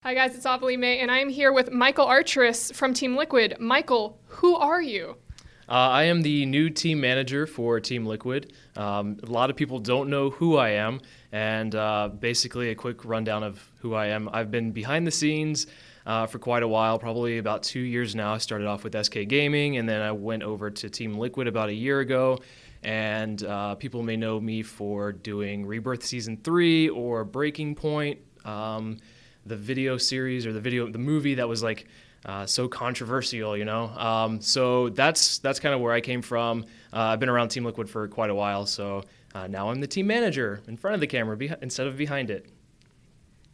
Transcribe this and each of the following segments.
Hi guys, it's Ovilee May, and I am here with Michael Artress from Team Liquid. Michael, who are you? I am the new team manager for Team Liquid. A lot of people don't know who I am, and basically a quick rundown of who I am. I've been behind the scenes for quite a while, probably about 2 years now. I started off with SK Gaming, and then I went over to Team Liquid about a year ago. And people may know me for doing Rebirth Season 3 or Breaking Point, the video series or the movie that was like so controversial, you know. So that's kind of where I came from. I've been around Team Liquid for quite a while, so now I'm the team manager in front of the camera instead of behind it.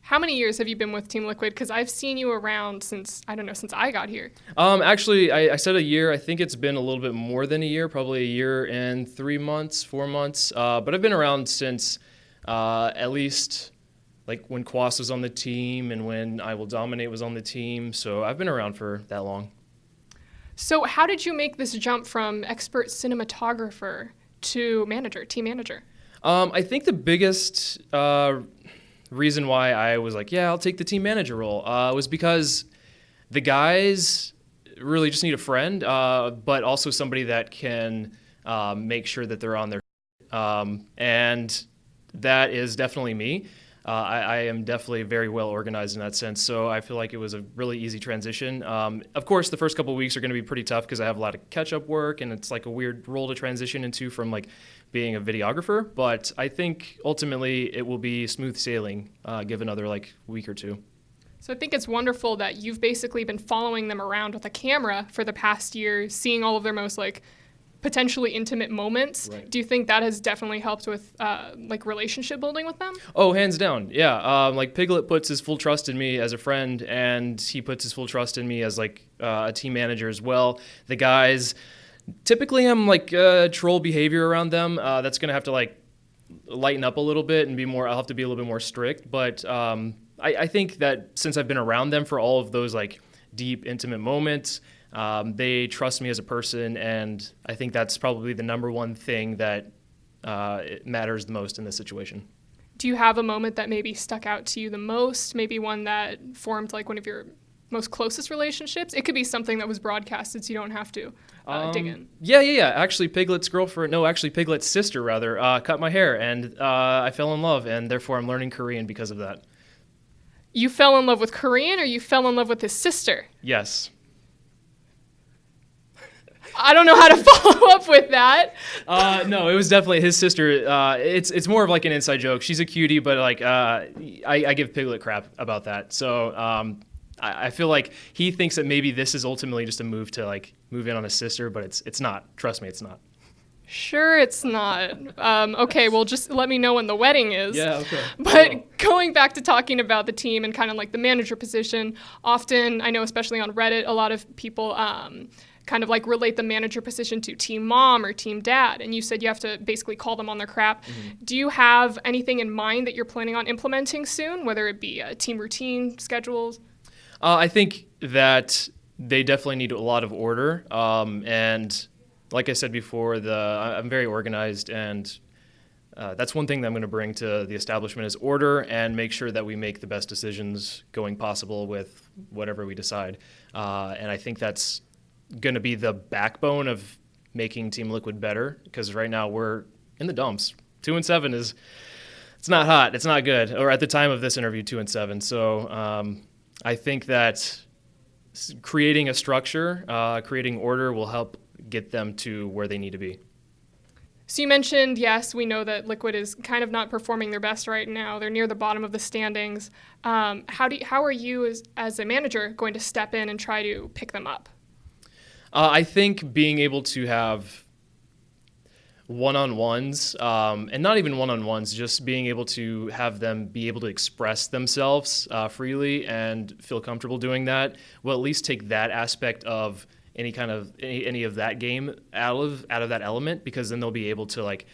How many years have you been with Team Liquid? Because I've seen you around since I got here. Actually, I said a year. I think it's been a little bit more than a year, probably a year and 3 months, 4 months. But I've been around since at least like when Quas was on the team and when I Will Dominate was on the team. So I've been around for that long. So how did you make this jump from expert cinematographer to manager, team manager? I think the biggest reason why I was like, yeah, I'll take the team manager role was because the guys really just need a friend, but also somebody that can make sure that they're on their and that is definitely me. I am definitely very well organized in that sense, so I feel like it was a really easy transition. Of course, the first couple of weeks are going to be pretty tough because I have a lot of catch-up work, and it's like a weird role to transition into from like being a videographer. But I think ultimately it will be smooth sailing, give another like week or two. So I think it's wonderful that you've basically been following them around with a camera for the past year, seeing all of their most like potentially intimate moments. Right. Do you think that has definitely helped with like relationship building with them? Oh, hands down, yeah. Like Piglet puts his full trust in me as a friend, and he puts his full trust in me as like a team manager as well. The guys, typically I'm like troll behavior around them. That's gonna have to like lighten up a little bit and be more. I'll have to be a little bit more strict. But I think that since I've been around them for all of those like deep, intimate moments, they trust me as a person, and I think that's probably the number one thing that it matters the most in this situation. Do you have a moment that maybe stuck out to you the most? Maybe one that formed like one of your most closest relationships? It could be something that was broadcasted, so you don't have to dig in. Yeah. Actually, Piglet's sister, rather, cut my hair, and I fell in love, and therefore I'm learning Korean because of that. You fell in love with Korean, or you fell in love with his sister? Yes. I don't know how to follow up with that. No, it was definitely his sister. It's more of like an inside joke. She's a cutie, but like I give Piglet crap about that. So I feel like he thinks that maybe this is ultimately just a move to like move in on his sister, but it's not. Trust me, it's not. Sure, it's not. Okay, well, just let me know when the wedding is. Yeah, okay. But going back to talking about the team and kind of like the manager position, often I know, especially on Reddit, a lot of people kind of like relate the manager position to team mom or team dad, and you said you have to basically call them on their crap. Mm-hmm. Do you have anything in mind that you're planning on implementing soon, whether it be team routine, schedules? I think that they definitely need a lot of order, and like I said before, I'm very organized, and that's one thing that I'm going to bring to the establishment is order and make sure that we make the best decisions going possible with whatever we decide. And I think that's going to be the backbone of making Team Liquid better, because right now we're in the dumps. 2-7 it's not hot, it's not good. Or at the time of this interview, 2-7. So I think that creating a structure, creating order will help get them to where they need to be. So you mentioned, yes, we know that Liquid is kind of not performing their best right now. They're near the bottom of the standings. How are you as a manager going to step in and try to pick them up? I think being able to have one-on-ones, and not even one-on-ones, just being able to have them be able to express themselves freely and feel comfortable doing that will at least take that aspect of any of that game out of that element, because then they'll be able to like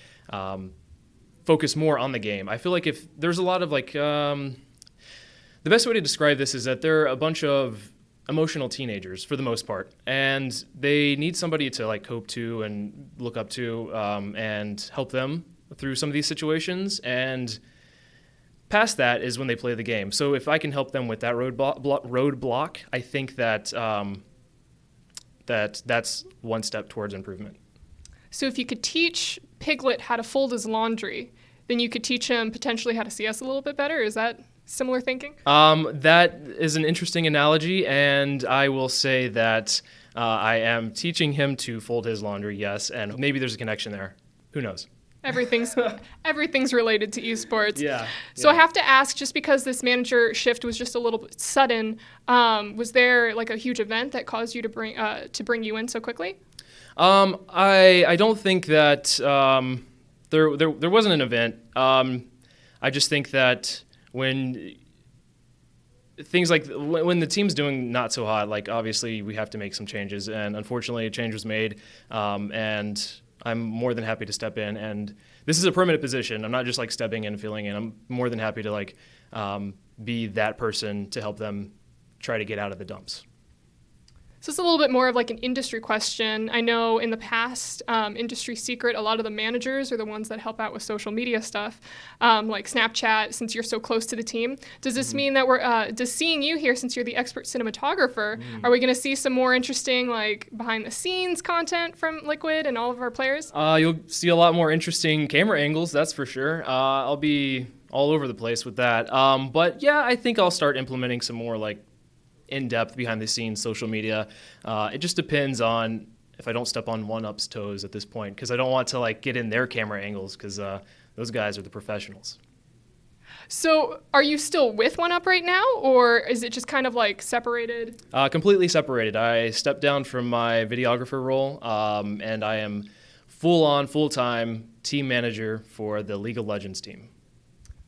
focus more on the game. I feel like if there's a lot of like the best way to describe this is that they're a bunch of emotional teenagers for the most part, and they need somebody to like cope to and look up to and help them through some of these situations. And past that is when they play the game. So if I can help them with that roadblock, I think that that's one step towards improvement. So if you could teach Piglet how to fold his laundry, then you could teach him potentially how to see us a little bit better. Is that similar thinking? That is an interesting analogy, and I will say that I am teaching him to fold his laundry, yes, and maybe there's a connection there. Who knows? Everything's related to esports. Yeah. So I have to ask, just because this manager shift was just a little bit sudden, was there like a huge event that caused you to bring you in so quickly? I don't think that there wasn't an event. I just think that when things like when the team's doing not so hot, like obviously we have to make some changes, and unfortunately a change was made, and I'm more than happy to step in. And this is a permanent position. I'm not just like stepping in and filling in. I'm more than happy to like be that person to help them try to get out of the dumps. So it's a little bit more of like an industry question. I know in the past, industry secret, a lot of the managers are the ones that help out with social media stuff, like Snapchat, since you're so close to the team. Does this mean that does seeing you here, since you're the expert cinematographer, are we going to see some more interesting like behind the scenes content from Liquid and all of our players? You'll see a lot more interesting camera angles, that's for sure. I'll be all over the place with that. But yeah, I think I'll start implementing some more like in-depth behind-the-scenes social media. It just depends on if I don't step on 1UP's toes at this point, because I don't want to like get in their camera angles, because those guys are the professionals. So are you still with 1UP right now, or is it just kind of like separated? Completely separated. I stepped down from my videographer role, and I am full-time team manager for the League of Legends team.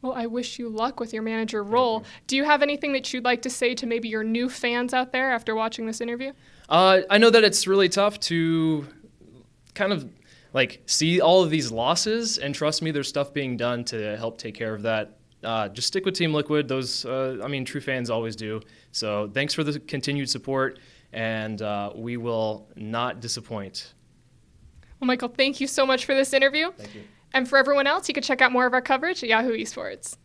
Well, I wish you luck with your manager role. Do you have anything that you'd like to say to maybe your new fans out there after watching this interview? I know that it's really tough to kind of like see all of these losses, and trust me, there's stuff being done to help take care of that. Just stick with Team Liquid. Those, true fans always do. So thanks for the continued support, and we will not disappoint. Well, Michael, thank you so much for this interview. Thank you. And for everyone else, you can check out more of our coverage at Yahoo Esports.